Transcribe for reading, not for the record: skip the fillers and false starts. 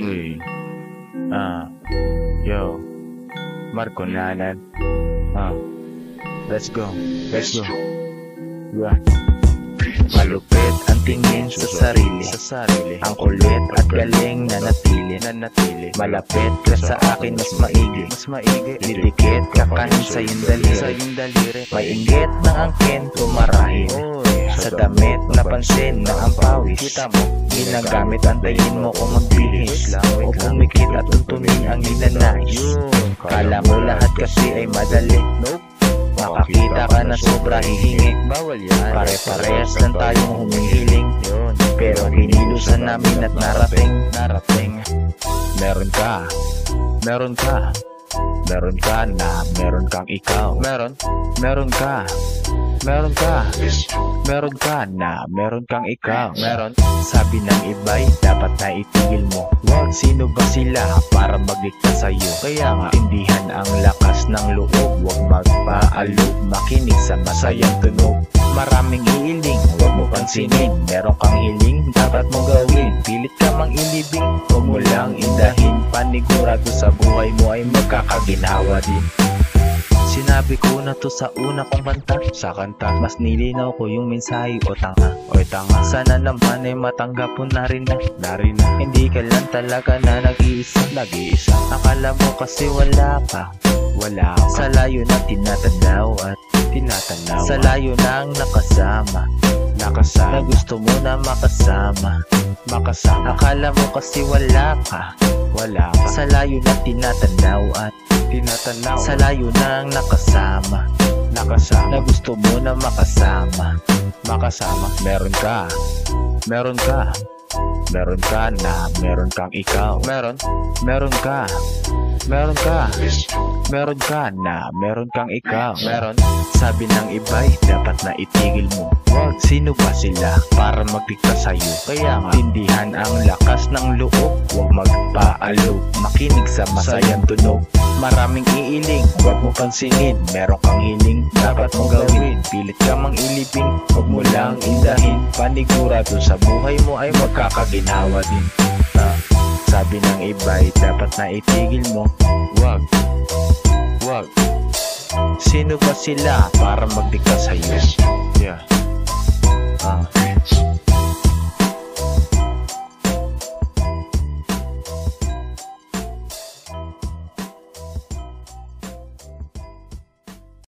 Uy. Yo. Marco Nanan. Let's go. Let's go. Yeah. Malupit ang tingin sa sarili, ang kulit at galing na natili. Malapit ka sa akin mas maigi, didikit ka kanin sa iyong daliri. May inggit na angkin tumarahin, sa damit napansin na ang pawis. Ginagamit antayin mo kung magbihis o pumikit at tuntunin ang ninanais. Kala mo lahat kasi ay madali, makakita ka na sobra hihingi. Pare-parehas lang tayong humihiling, pero hinilusan namin at narating. Meron ka na meron kang ikaw. Meron ka na meron kang ikaw. Sabi ng iba'y dapat na itigil mo. Sino ba sila para magdikta sa'yo? Kaya nga tindihan ang lakas ng loob, huwag magpaalog, makinig sa masayang tunog. Maraming iiling, huwag mo pansinin. Meron kang hiling, dapat mong gawin. Pilit ka mang ilibing, huwag mo lang indahin. Panigurado sa buhay mo ay magkakaginawa din. Sinabi ko na to sa una kong kanta, mas nilinaw ko yung mensahe o tanga. Sana naman ay matanggap mo na rin na. Hindi ka lang talaga na nag-iisa. Akala mo kasi wala ka. Sa layo na tinatanaw at sa layo na ang nakasama na gusto mo na makasama. Akala mo kasi wala ka. Sa layo na tinatanaw at sa layo na ang nakasama na gusto mo na makasama. Meron ka na meron kang ikaw. Meron ka na meron kang ikaw. Sabi ng iba'y dapat na itigil mo. Sino ba sila para magdikta sa'yo? Kaya nga tindihan ang lakas ng loob, huwag magpaalog, makinig sa masayang tunog. Maraming iiling, huwag mo pansinin. Meron kang hiling, dapat mong gawin. Pilit ka mang ilibing, huwag mo lang indahin. Panigurado sa buhay mo ay magkakaginawa din. Sabi ng iba'y dapat na itigil mo. Wag. Sino ba sila para magdikta sa'yo? Yeah.